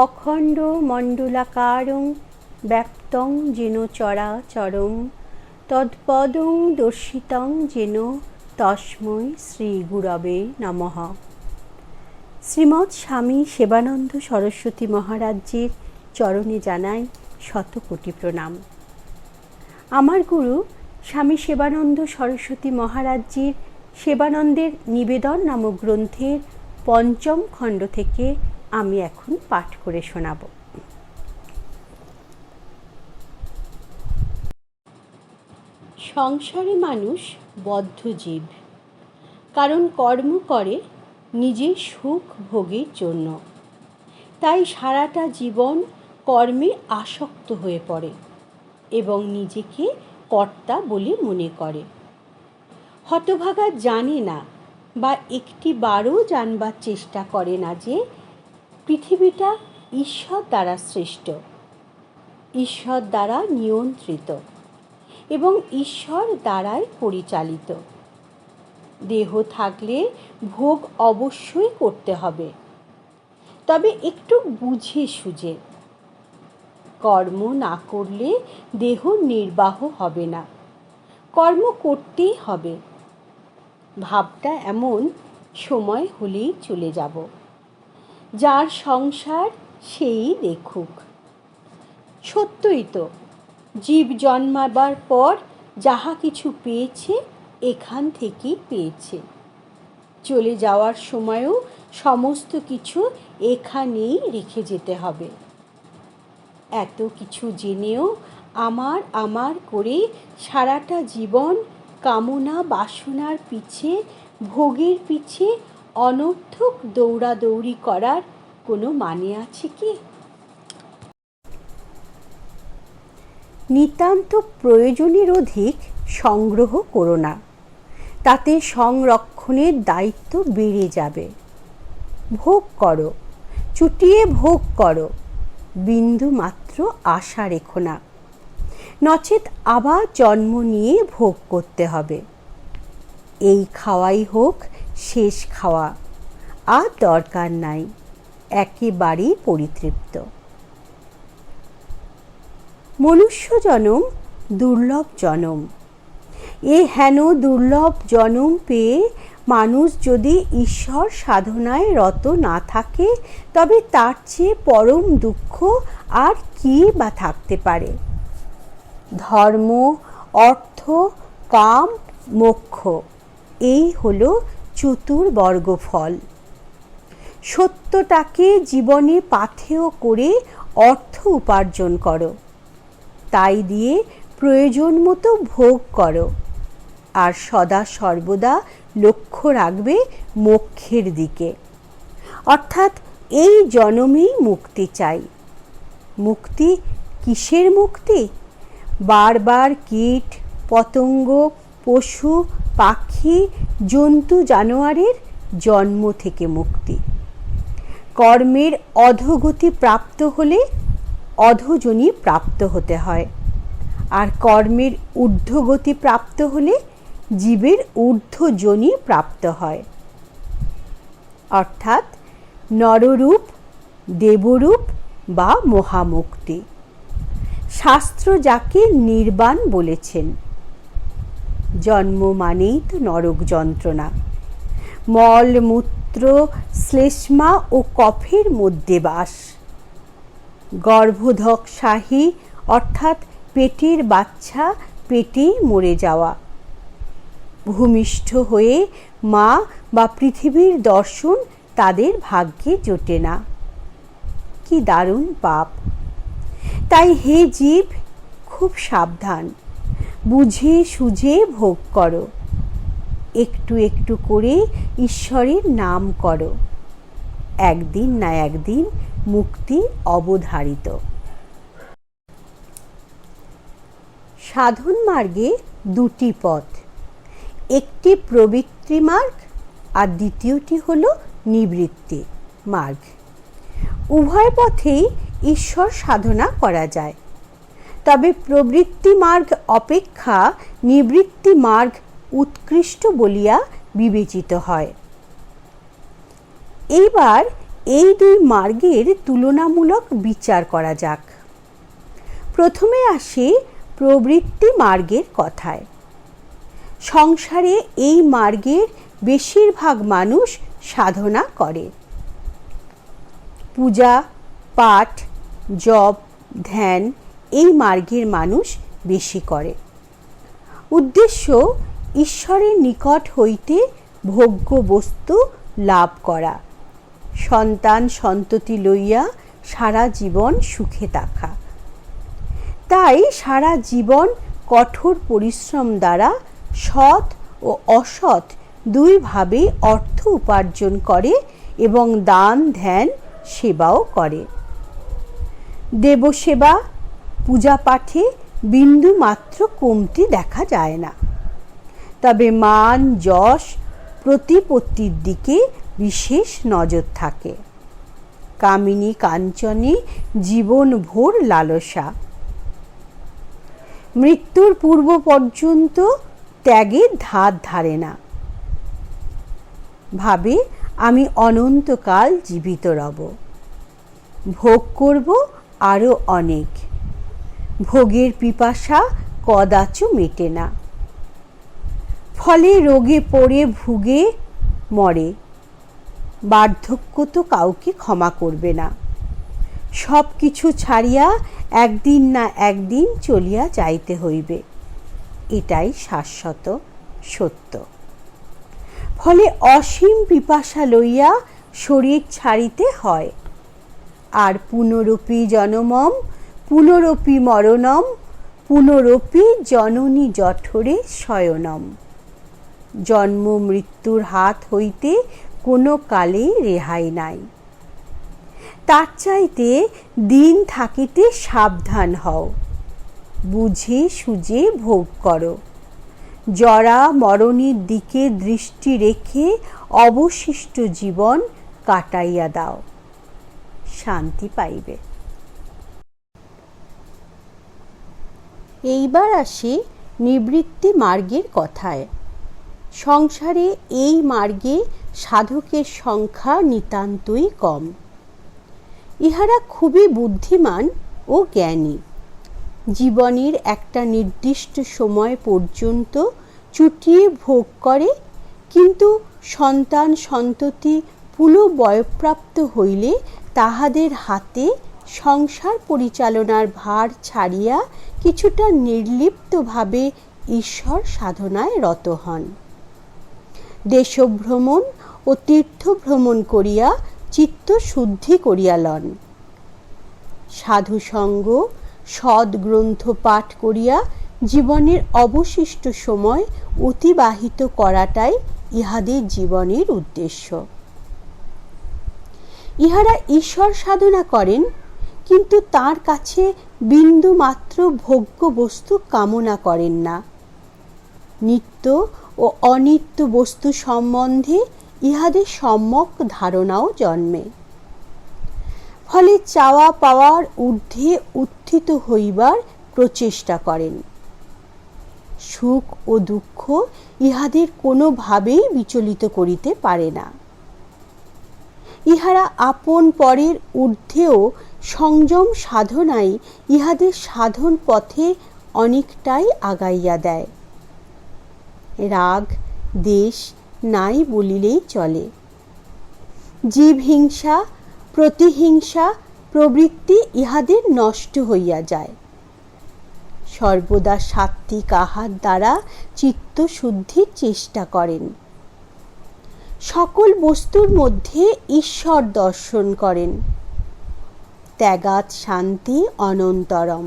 অখণ্ড মণ্ডলাকারং ব্যাপ্তং যেন চরাচরম তৎপদং দর্শিতং যেন তস্मै শ্রী গুরবে নমঃ। শ্রীমৎ স্বামী সেবানন্দ সরস্বতী মহারাজজির চরণে জানাই শতকোটি প্রণাম। আমার গুরু স্বামী সেবানন্দ সরস্বতী মহারাজজির সেবানন্দের নিবেদন নামক গ্রন্থের পঞ্চম খণ্ড থেকে আমি এখন পাঠ করে শোনাব। সংসারে মানুষ বদ্ধ জীব, কারণ কর্ম করে নিজের সুখ ভোগের জন্য। তাই সারাটা জীবন কর্মে আসক্ত হয়ে পড়ে এবং নিজেকে কর্তা বলে মনে করে। হতভাগা জানে না বা একটি বারও জানবার চেষ্টা করে না যে পৃথিবীটা ঈশ্বর দ্বারা সৃষ্ট, ঈশ্বর দ্বারা নিয়ন্ত্রিত এবং ঈশ্বর দ্বারাই পরিচালিত। দেহ থাকলে ভোগ অবশ্যই করতে হবে, তবে একটু বুঝে সুঝে। কর্ম না করলে দেহ নির্বাহ হবে না, কর্ম করতেই হবে। ভাবটা এমন, সময় হলেই চলে যাব, যার সংসার সেই দেখুক। সত্যই তো, জীব জন্মাবার পর যাহা কিছু পেয়েছে এখান থেকেই পেয়েছে। চলে যাওয়ার সময়ও সমস্ত কিছু এখানেই রেখে যেতে হবে। এত কিছু জেনেও আমার করে সারাটা জীবন কামনা বাসনার পিছে, ভোগের পিছে অনর্থক দৌড়াদৌড়ি করার কোনো মানে আছে কি? নিতান্ত প্রয়োজনের অধিক সংগ্রহ করো না, তাতে সংরক্ষণের দায়িত্ব বেড়ে যাবে। ভোগ করো, চুটিয়ে ভোগ করো, বিন্দু মাত্র আশা রেখো না, নচেত আবার জন্ম নিয়ে ভোগ করতে হবে। এই খাওয়াই হোক শেষ খাওয়া, আর দরকার নাই, একেবারেই পরিতৃপ্ত। মনুষ্য জনম দুর্লভ জনম। এ হেন দুর্লভ জনম পেয়ে মানুষ যদি ঈশ্বর সাধনায় রত না থাকে, তবে তার চেয়ে পরম দুঃখ আর কি বা থাকতে পারে? ধর্ম, অর্থ, কাম, মোক্ষ, এই হলো চতুর্বর্গ ফল। সত্যটাকে জীবনে পাথেয় করে অর্থ উপার্জন করো, তাই দিয়ে প্রয়োজন মতো ভোগ করো, আর সদা সর্বদা লক্ষ্য রাখবে মোক্ষের দিকে। অর্থাৎ এই জনমেই মুক্তি চাই। মুক্তি কিসের মুক্তি? বারবার কীট পতঙ্গ, পশু পাখি, জন্তু জানোয়ারের জন্ম থেকে মুক্তি। কর্মের অধোগতি প্রাপ্ত হলে অধোজনি প্রাপ্ত হতে হয়, আর কর্মের ঊর্ধ্বগতি প্রাপ্ত হলে জীবের ঊর্ধ্বজনি প্রাপ্ত হয়। অর্থাৎ নররূপ, দেবরূপ বা মহামুক্তি। শাস্ত্র যাকে নির্বাণ বলেছেন। জন্ম মানেই তো নরক যন্ত্রণা। মল মূত্র শ্লেষ্মা ও কফের মধ্যে বাস। গর্ভধকশাহী অর্থাৎ পেটের বাচ্চা পেটেই মরে যাওয়া। ভূমিষ্ঠ হয়ে মা বা পৃথিবীর দর্শন তাদের ভাগ্যে জোটে না। কি দারুণ পাপ! তাই হে জীব, খুব সাবধান, বুঝে সুঝে ভোগ করো। একটু একটু করে ঈশ্বরের নাম করো। একদিন না একদিন মুক্তি অবধারিত। সাধন মার্গে দুটি পথ, একটি প্রবৃত্তি মার্গ আর দ্বিতীয়টি হল নিবৃত্তি মার্গ। উভয় পথেই ঈশ্বর সাধনা করা যায়, তবে প্রবৃত্তি মার্গ অপেক্ষা নিবৃত্তি মার্গ উৎকৃষ্ট বলিয়া বিবেচিত হয়। এইবার এই দুই মার্গের তুলনামূলক বিচার করা যাক। প্রথমে আসি প্রবৃত্তি মার্গের কথায়। সংসারে এই মার্গের বেশিরভাগ মানুষ সাধনা করে। পূজা, পাঠ, জপ, ধ্যান এই মার্গের মানুষ বেশি করে। উদ্দেশ্য ঈশ্বরের নিকট হইতে ভোগ্য বস্তু লাভ করা, সন্তান সন্ততি লইয়া সারা জীবন সুখে থাকা। তাই সারা জীবন কঠোর পরিশ্রম দ্বারা সৎ ও অসৎ দুইভাবে অর্থ উপার্জন করে এবং দান ধ্যান সেবাও করে। দেবসেবা, পূজা পাঠে বিন্দু মাত্র কমতি দেখা যায় না। তবে মান, যশ, প্রতিপত্তির দিকে বিশেষ নজর থাকে। কামিনী কাঞ্চনে জীবনভর লালসা। মৃত্যুর পূর্ব পর্যন্ত ত্যাগের ধার ধারে না। ভাবে আমি অনন্তকাল জীবিত রব, ভোগ করব আরো অনেক। ভোগের পিপাসা কদাচ মেটে না। ফলে রোগে পড়ে ভুগে মরে। বার্ধক্য তো কাউকে ক্ষমা করবে না। সব কিছু ছাড়িয়া একদিন না একদিন চলিয়া যাইতে হইবে, এটাই শাশ্বত সত্য। ফলে অসীম পিপাসা লইয়া শরীর ছাড়িতে হয়। আর পুনরপি জনমম, পুনরপি মরণম, পুনরপি জননী জঠরে শয়নম। জন্ম মৃত্যুর হাত হইতে কোনো কালে রেহাই নাই। তার চাইতে দিন থাকিতে সাবধান হও, বুঝে সুঝে ভোগ করো। জরা মরণের দিকে দৃষ্টি রেখে অবশিষ্ট জীবন কাটাইয়া দাও, শান্তি পাইবে। এইবার আসি নিবৃত্তি মার্গের কথায়। সংসারে এই মার্গে সাধকের সংখ্যা নিতান্তই কম। ইহারা খুবই বুদ্ধিমান ও জ্ঞানী। জীবনের একটা নির্দিষ্ট সময় পর্যন্ত চুটিয়ে ভোগ করে, কিন্তু সন্তান সন্ততি পুনঃ বয়ঃপ্রাপ্ত হইলে তাহাদের হাতে সংসার পরিচালনার ভার ছাড়িয়া কিছুটা নির্লিপ্তভাবে ঈশ্বর সাধনায় রত হন। দেশভ্রমণ ও তীর্থভ্রমণ করিয়া চিত্ত শুদ্ধি করিয়া লন। সাধুসঙ্গ, সদ্গ্রন্থ পাঠ করিয়া জীবনের অবশিষ্ট সময় অতিবাহিত করাটাই ইহাদের জীবনের উদ্দেশ্য। ইহারা ঈশ্বর সাধনা করেন, কিন্তু তার কাছে বিন্দু মাত্র ভোগ্য বস্তু কামনা করেন না। নিত্য ও অনিত্য বস্তু সম্বন্ধে ইহাদের সম্যক ধারণাও জন্মে। ফলে চাওয়া পাওয়ার ঊর্ধ্বে উত্থিত হইবার প্রচেষ্টা করেন। সুখ ও দুঃখ ইহাদের কোনোভাবেই বিচলিত করিতে পারে না। ইহারা আপন পরের ঊর্ধ্বেও সংযম সাধনাই ইহাদের সাধন পথে অনেকটাই আগাইয়া দেয়। রাগ দেশ নাই বলিলেই চলে। জীব হিংসা, প্রতিহিংসা প্রবৃত্তি ইহাদের নষ্ট হইয়া যায়। সর্বদা সাত্ত্বিক আহার দ্বারা চিত্ত শুদ্ধির চেষ্টা করেন। সকল বস্তুর মধ্যে ঈশ্বর দর্শন করেন। ত্যাগাৎ শান্তি অনন্তরম,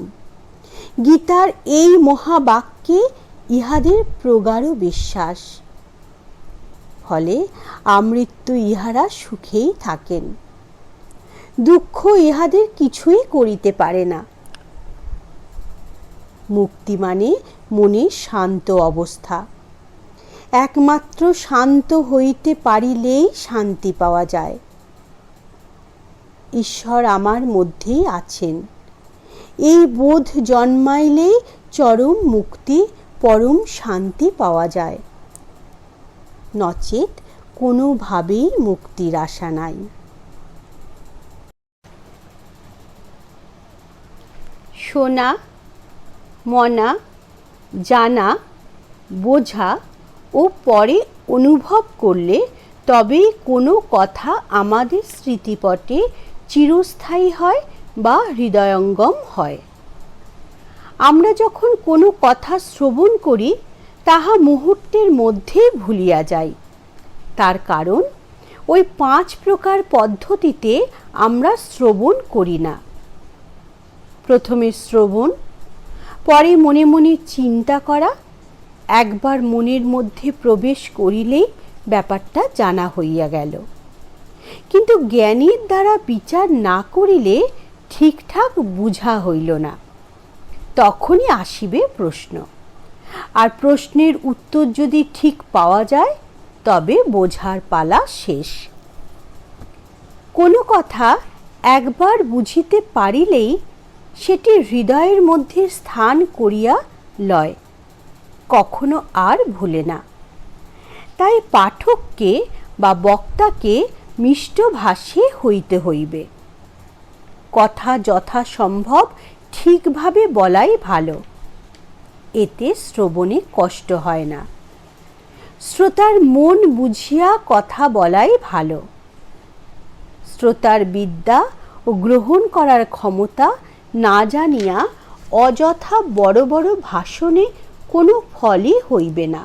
গীতার এই মহাবাক্যে ইহাদের প্রগাঢ় বিশ্বাস। ফলে আমৃত্যু ইহারা সুখেই থাকেন। দুঃখ ইহাদের কিছুই করিতে পারে না। মুক্তি মানে মনের শান্ত অবস্থা। একমাত্র শান্ত হইতে পারিলেই শান্তি পাওয়া যায়। ঈশ্বর আমার মধ্যেই আছেন, এই বোধ জন্মাইলেই চরম মুক্তি, পরম শান্তি পাওয়া যায়। নচেত কোনোভাবেই মুক্তির আশা নাই। শোনা, মনা, জানা, বোঝা ও পরে অনুভব করলে তবেই কোনো কথা আমাদের স্মৃতিপটে চিরস্থায়ী হয় বা হৃদয়ঙ্গম হয়। আমরা যখন কোনো কথা শ্রবণ করি তাহা মুহূর্তের মধ্যেই ভুলিয়া যাই। তার কারণ ওই 5 প্রকার পদ্ধতিতে আমরা শ্রবণ করি না। প্রথমে শ্রবণ, পরে মনে মনে চিন্তা করা, একবার মনের মধ্যে প্রবেশ করিলেই ব্যাপারটা জানা হইয়া গেল। কিন্তু জ্ঞানীর দ্বারা বিচার না করিলে ঠিকঠাক বুঝা হইল না। তখনই আসিবে প্রশ্ন, আর প্রশ্নের উত্তর যদি ঠিক পাওয়া যায় তবে বোঝার পালা শেষ। কোনো কথা একবার বুঝিতে পারিলেই সেটি হৃদয়ের মধ্যে স্থান করিয়া লয়, কখনো আর ভুলে না। তাই পাঠককে বা বক্তাকে মিষ্টভাষী হইতে হইবে। কথা যথাসম্ভব ঠিকভাবে বলাই ভালো, এতে শ্রবণে কষ্ট হয় না। শ্রোতার মন বুঝিয়া কথা বলাই ভালো। শ্রোতার বিদ্যা ও গ্রহণ করার ক্ষমতা না জানিয়া অযথা বড় বড় ভাষণে কোনো ফলই হইবে না।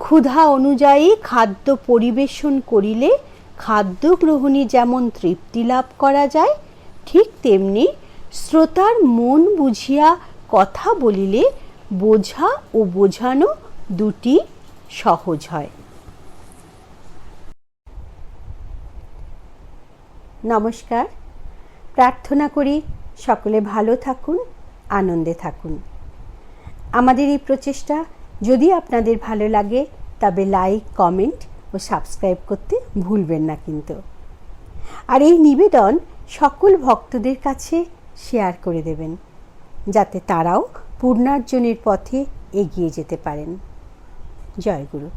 ক্ষুধা অনুযায়ী খাদ্য পরিবেশন করিলে খাদ্য গ্রহণে যেমন তৃপ্তি লাভ করা যায়, ঠিক তেমনি শ্রোতার মন বুঝিয়া কথা বলিলে বোঝা ও বোঝানো দুটি সহজ হয়। নমস্কার। প্রার্থনা করি সকলে ভালো থাকুন, আনন্দে থাকুন। আমাদের এই প্রচেষ্টা যদি আপনাদের ভালো লাগে তবে লাইক, কমেন্ট ও সাবস্ক্রাইব করতে ভুলবেন না কিন্তু। আর এই নিবেদন সকল ভক্তদের কাছে শেয়ার করে দেবেন, যাতে তারাও পূর্ণার্জনের পথে এগিয়ে যেতে পারেন। জয় গুরু।